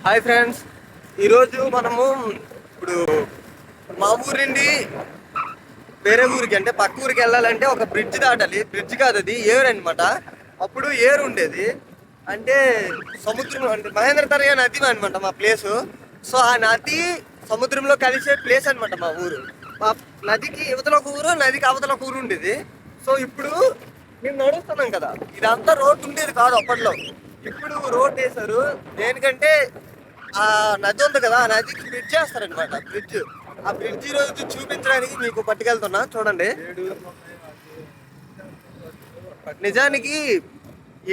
Hi friends, ఈరోజు మనము ఇప్పుడు మా ఊరి నుండి వేరే ఊరికి అంటే పక్క ఊరికి వెళ్ళాలంటే ఒక బ్రిడ్జ్ దాటాలి. బ్రిడ్జ్ కాదు, అది ఏరు అనమాట. అప్పుడు ఏరు ఉండేది అంటే సముద్రం, అంటే మహేంద్ర తరగ నది అనమాట మా ప్లేసు. సో ఆ నది సముద్రంలో కలిసే ప్లేస్ అనమాట మా ఊరు. మా నదికి యువతల ఒక ఊరు, నదికి అవతల ఒక ఊరు ఉండేది. సో ఇప్పుడు మేము నడుస్తున్నాం కదా, ఇదంతా రోడ్డు ఉండేది కాదు అప్పట్లో. ఇప్పుడు రోడ్ వేశారు. దేనికంటే ఆ నది ఉంది కదా, ఆ నదికి బ్రిడ్జ్ చేస్తారనమాట. బ్రిడ్జ్, ఆ బ్రిడ్జ్ రోజు చూపించడానికి మీకు పట్టుకెళ్తున్నా, చూడండి. నిజానికి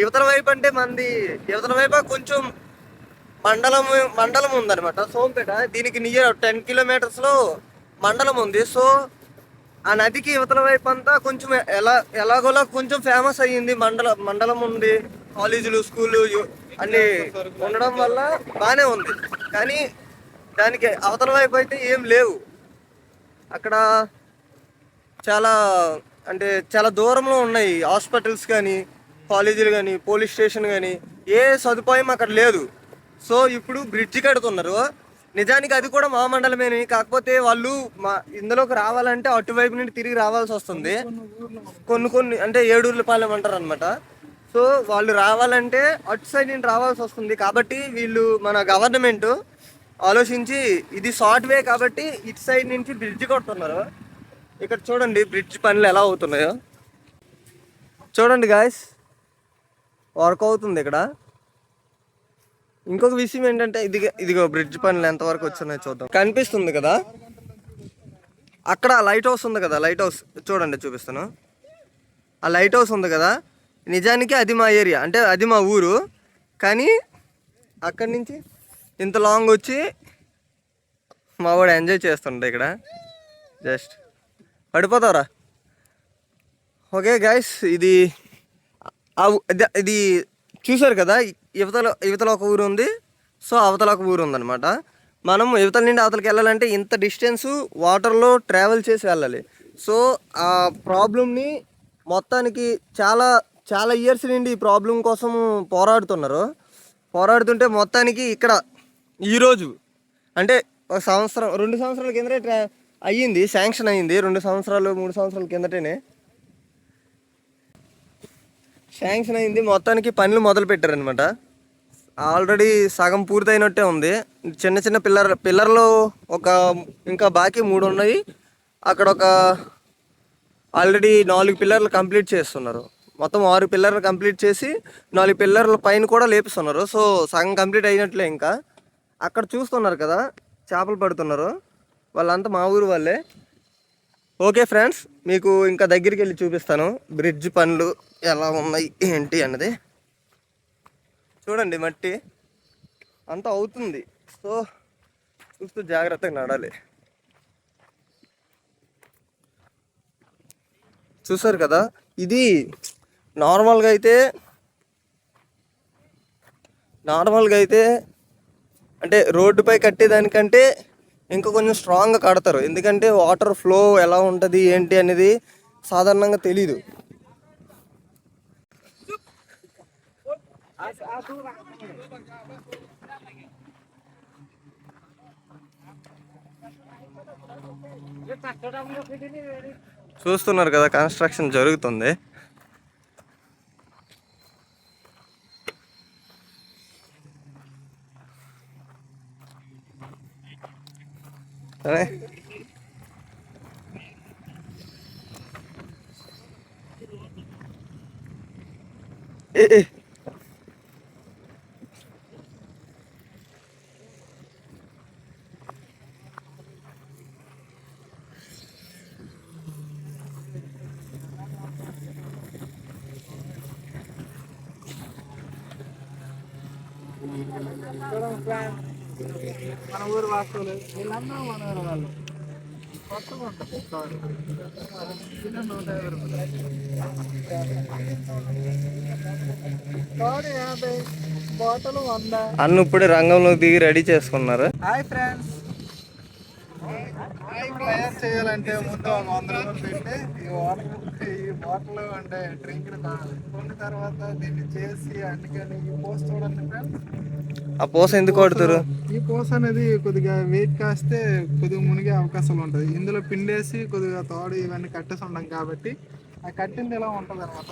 యువతల వైపు అంటే మంది యువతల వైపు కొంచెం మండలం మండలం ఉందన్నమాట, సోంపేట. దీనికి నియర్ 10 కిలోమీటర్స్ లో మండలం ఉంది. సో ఆ నదికి యువతల వైపు అంతా కొంచెం ఎలాగోలా కొంచెం ఫేమస్ అయ్యింది. మండలం ఉంది, కాలేజీలు, స్కూళ్ళు అన్ని ఉండడం వల్ల బాగానే ఉంది. కానీ దానికి అవతల వైపు అయితే ఏం లేవు. అక్కడ చాలా అంటే చాలా దూరంలో ఉన్నాయి హాస్పిటల్స్ కానీ, కాలేజీలు కానీ, పోలీస్ స్టేషన్ కానీ, ఏ సదుపాయం అక్కడ లేదు. సో ఇప్పుడు బ్రిడ్జి కడుతున్నారు. నిజానికి అది కూడా మా మండలమేని, కాకపోతే వాళ్ళు మా ఇందులోకి రావాలంటే అటువైపు నుండి తిరిగి రావాల్సి వస్తుంది. కొన్ని అంటే ఏడూర్లపాలెం అంటారు అనమాట. సో వాళ్ళు రావాలంటే అటు సైడ్ నుండి రావాల్సి వస్తుంది. కాబట్టి వీళ్ళు మన గవర్నమెంట్ ఆలోచించి ఇది షార్ట్ వే కాబట్టి ఇటు సైడ్ నుంచి బ్రిడ్జ్ కొడుతున్నారు. ఇక్కడ చూడండి బ్రిడ్జ్ పనులు ఎలా అవుతున్నాయో చూడండి గాయస్, వర్క్ అవుతుంది ఇక్కడ. ఇంకొక విషయం ఏంటంటే ఇదిగో బ్రిడ్జ్ పనులు ఎంతవరకు వచ్చినాయో చూద్దాం. కనిపిస్తుంది కదా అక్కడ లైట్ హౌస్ ఉంది కదా, లైట్ హౌస్ చూడండి, చూపిస్తాను. ఆ లైట్ హౌస్ ఉంది కదా, నిజానికి అది మా ఏరియా, అంటే అది మా ఊరు. కానీ అక్కడి నుంచి ఇంత లాంగ్ వచ్చి మా వాడు ఎంజాయ్ చేస్తుండే ఇక్కడ. జస్ట్ పడిపోతారా. ఓకే గైస్, ఇది చూసారు కదా, యువతల ఒక ఊరు ఉంది. సో అవతల ఒక ఊరు ఉందన్నమాట. మనం యువతల నుండి అవతలకి వెళ్ళాలంటే ఇంత డిస్టెన్స్ వాటర్లో ట్రావెల్ చేసి వెళ్ళాలి. సో ఆ ప్రాబ్లమ్ని మొత్తానికి చాలా చాలా ఇయర్స్ నుండి ఈ ప్రాబ్లం కోసం పోరాడుతుంటే మొత్తానికి ఇక్కడ ఈరోజు అంటే ఒక సంవత్సరం 2 సంవత్సరాల కిందటే అయ్యింది, శాంక్షన్ అయ్యింది. 2 సంవత్సరాలు 3 సంవత్సరాల కిందటనే శాంక్షన్ అయింది. మొత్తానికి పనులు మొదలు పెట్టారనమాట. ఆల్రెడీ సగం పూర్తయినట్టే ఉంది. చిన్న చిన్న పిల్లర్లు ఇంకా బాకీ 3 ఉన్నాయి. అక్కడ ఒక ఆల్రెడీ 4 పిల్లర్లు కంప్లీట్ చేస్తున్నారు. మొత్తం 6 పిల్లర్లు కంప్లీట్ చేసి 4 పిల్లర్ల పైన కూడా లేపిస్తున్నారు. సో సగం కంప్లీట్ అయినట్లే. ఇంకా అక్కడ చూస్తున్నారు కదా, చేపలు పడుతున్నారు. వాళ్ళంతా మా ఊరు వాళ్ళే. ఓకే ఫ్రెండ్స్, మీకు ఇంకా దగ్గరికి వెళ్ళి చూపిస్తాను బ్రిడ్జ్ పనులు ఎలా ఉన్నాయి ఏంటి అన్నది. చూడండి, మట్టి అంతా అవుతుంది. సో చూస్తూ జాగ్రత్తగా నడాలి. చూసారు కదా, ఇది నార్మల్గా అయితే అంటే రోడ్డుపై కట్టేదానికంటే ఇంకా కొంచెం స్ట్రాంగ్గా కడతారు. ఎందుకంటే వాటర్ ఫ్లో ఎలా ఉంటుంది ఏంటి అనేది సాధారణంగా తెలీదు. చూస్తున్నారు కదా, కన్స్ట్రక్షన్ జరుగుతుంది. సరే, మన ఊరు వాస్తవులు వీళ్ళందరూ మన ఊరు వాళ్ళు. కొత్తగా ఉంటుంది. అన్న ఇప్పుడే రంగంలో దిగి రెడీ చేసుకున్నారు. హాయ్ ఫ్రెండ్స్, తయారు చేయాలంటే ముందు ఒక 100 రోజులు పెట్టి ఈ వాటర్ అంటే డ్రింక్ కొన్ని తర్వాత దీన్ని చేసి అందుకని ఈ పోస్ట్ చూడండి ఫ్రెండ్స్. ఆ పూస ఎందుకు కొడుతురు? ఈ పూస అనేది కొద్దిగా వెయిట్ కాస్తే కొద్దిగా మునిగే అవకాశాలు ఉంటుంది. ఇందులో పిండేసి కొద్దిగా తోడు ఇవన్నీ కట్టేసి ఉంటాం కాబట్టి ఆ కట్టింది ఇలా ఉంటుంది అనమాట.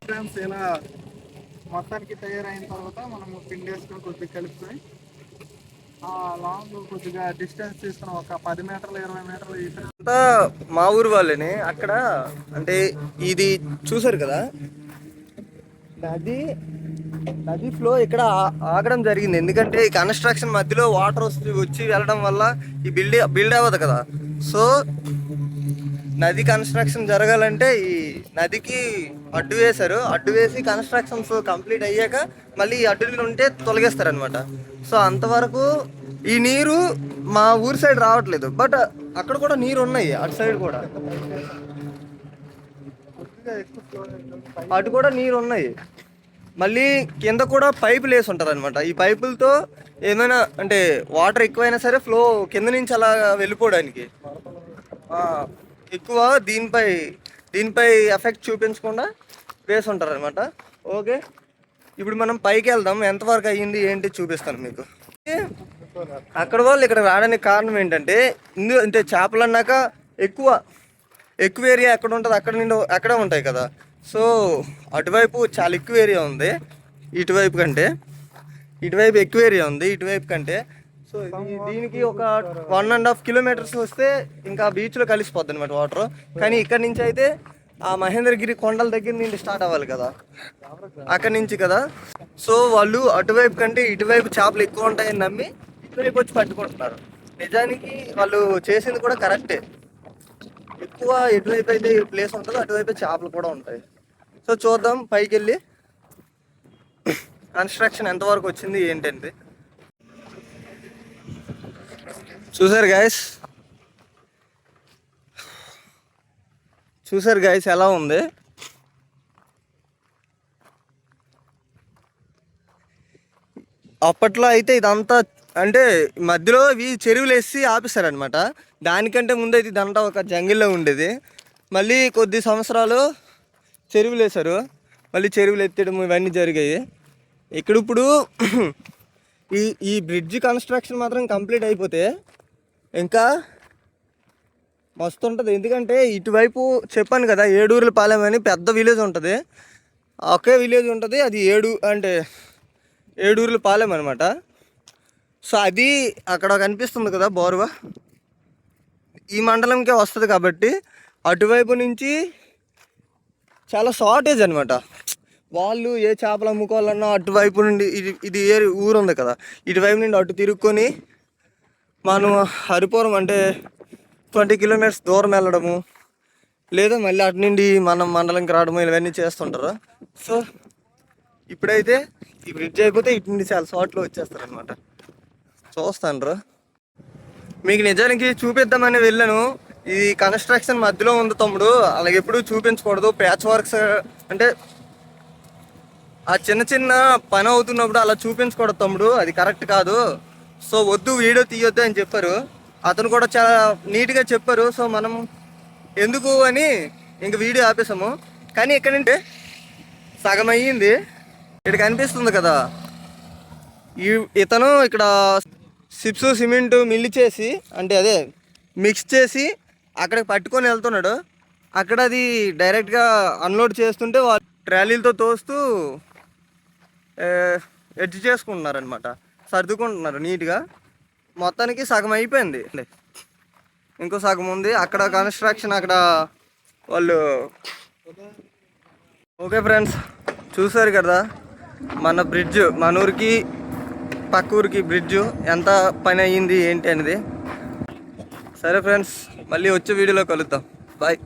ఫ్రెండ్స్ ఇలా మొత్తానికి తయారైన తర్వాత మనము పిండేసుకొని కొద్దిగా కలుపుకొని లాంగ్ కొద్దిగా డిస్టెన్స్ తీసుకుని ఒక 10 మీటర్లు 20 మీటర్లు అంతా మా ఊరు వాళ్ళని అక్కడ అంటే ఇది చూసారు కదా, నది ఫ్లో ఇక్కడ ఆగడం జరిగింది. ఎందుకంటే ఈ కన్స్ట్రక్షన్ మధ్యలో వాటర్ వచ్చి వెళ్ళడం వల్ల ఈ బిల్డ్ అవ్వదు కదా. సో నది కన్స్ట్రక్షన్ జరగాలంటే ఈ నదికి అడ్డు వేశారు. అడ్డు వేసి కన్స్ట్రక్షన్స్ కంప్లీట్ అయ్యాక మళ్ళీ ఈ అడ్డులు ఉంటే తొలగిస్తారనమాట. సో అంతవరకు ఈ నీరు మా ఊరి సైడ్ రావట్లేదు, బట్ అక్కడ కూడా నీరు ఉన్నాయి. అటు సైడ్ కూడా అటు కూడా నీరు ఉన్నాయి. మళ్ళీ కింద కూడా పైపులు వేసి ఉంటారు అనమాట. ఈ పైపులతో ఏమైనా అంటే వాటర్ ఎక్కువైనా సరే ఫ్లో కింద నుంచి అలా వెళ్ళిపోవడానికి ఎక్కువ దీనిపై ఎఫెక్ట్ చూపించకుండా వేసి ఉంటారు అనమాట. ఓకే, ఇప్పుడు మనం పైకి వెళ్దాం. ఎంతవరకు అయ్యింది ఏంటి చూపిస్తాను మీకు. అక్కడ వాళ్ళు ఇక్కడ రావడానికి కారణం ఏంటంటే అంటే చేపలు అన్నాక ఎక్కువ ఏరియా ఎక్కడ ఉంటుంది అక్కడే ఉంటాయి కదా. సో అటువైపు చాలా ఎక్కువ ఏరియా ఉంది ఇటువైపు కంటే. ఇటువైపు ఎక్కువ ఏరియా ఉంది ఇటువైపు కంటే. సో దీనికి ఒక 1.5 కిలోమీటర్స్ వస్తే ఇంకా బీచ్లో కలిసిపోద్ది అనమాట వాటర్. కానీ ఇక్కడ నుంచి అయితే ఆ మహేంద్రగిరి కొండల దగ్గర నుండి స్టార్ట్ అవ్వాలి కదా, అక్కడి నుంచి కదా. సో వాళ్ళు అటువైపు కంటే ఇటువైపు చేపలు ఎక్కువ ఉంటాయని నమ్మి ఇటువైపు వచ్చి పట్టుకుంటున్నారు. నిజానికి వాళ్ళు చేసింది కూడా కరెక్టే. ఎక్కువ ఎటువైపు అయితే ప్లేస్ ఉంటుందో అటువైపు చేపలు కూడా ఉంటాయి. సో చూద్దాం పైకి వెళ్ళి కన్స్ట్రక్షన్ ఎంతవరకు వచ్చింది ఏంటంటే. చూసారు గైస్ ఎలా ఉంది. అప్పట్లో అయితే ఇదంతా అంటే మధ్యలో ఇవి చెరువులు వేసి ఆపిస్తారనమాట. దానికంటే ముందు అయితే ఇదంతా ఒక జంగిల్లో ఉండేది. మళ్ళీ కొద్ది సంవత్సరాలు చెరువులు వేశారు, మళ్ళీ చెరువులు ఎత్తడం ఇవన్నీ జరిగాయి. ఇప్పుడు ఈ బ్రిడ్జ్ కన్స్ట్రక్షన్ మాత్రం కంప్లీట్ అయిపోతే ఇంకా మస్తు ఉంటుంది. ఎందుకంటే ఇటువైపు చెప్పాను కదా, ఏడూరులపాలెం అని పెద్ద విలేజ్ ఉంటుంది. ఒకే విలేజ్ ఉంటుంది, అది ఏడూరులపాలెం అనమాట. సో అది అక్కడ కనిపిస్తుంది కదా బోర్వా, ఈ మండలంకే వస్తుంది కాబట్టి అటువైపు నుంచి చాలా షార్టేజ్ అనమాట. వాళ్ళు ఏ చేపలు అమ్ముకోవాలన్నా అటువైపు నుండి ఇది ఊరు ఉంది కదా, ఇటువైపు నుండి అటు తిరుక్కొని మనం హరిపురం అంటే 20 కిలోమీటర్స్ దూరం వెళ్ళడము, లేదా మళ్ళీ అటు నుండి మనం మండలంకి రావడము ఇవన్నీ చేస్తుంటారు. సో ఇప్పుడైతే ఈ బ్రిడ్జ్ అయిపోతే ఇటు నుండి చాలా షార్ట్లో వచ్చేస్తారనమాట. చూస్తాను మీకు నిజానికి చూపిద్దామని వెళ్ళాను. ఈ కన్స్ట్రక్షన్ మధ్యలో ఉంది తమ్ముడు, అలాగే ఎప్పుడూ చూపించకూడదు. ప్యాచ్ వర్క్స్ అంటే ఆ చిన్న పని అవుతున్నప్పుడు అలా చూపించకూడదు తమ్ముడు, అది కరెక్ట్ కాదు. సో వద్దు, వీడియో తీయొద్దు అని చెప్పారు. అతను కూడా చాలా నీట్గా చెప్పారు. సో మనం ఎందుకు అని ఇంక వీడియో ఆపేసాము. కానీ ఇక్కడ నుండి సగం అయ్యింది. ఇక్కడ కనిపిస్తుంది కదా, ఇతను ఇక్కడ సిప్స్ సిమెంట్ మిల్లి చేసి అంటే అదే మిక్స్ చేసి అక్కడికి పట్టుకొని వెళ్తున్నాడు. అక్కడ అది డైరెక్ట్గా అన్లోడ్ చేస్తుంటే వాళ్ళు ట్రాలీలతో తోస్తూ ఎడ్జ్ చేసుకుంటున్నారనమాట, సర్దుకుంటున్నారు నీట్గా. మొత్తానికి సగం అయిపోయింది, ఇంకో సగం ఉంది అక్కడ కన్స్ట్రక్షన్ అక్కడ వాళ్ళు. ఓకే ఫ్రెండ్స్, చూసారు కదా మన బ్రిడ్జ్, మన ఊరికి పక్క ఊరికి బ్రిడ్జ్ ఎంత పని అయ్యింది ఏంటి అనేది. సరే ఫ్రెండ్స్, మళ్ళీ వచ్చే వీడియోలో కలుద్దాం. బాయ్.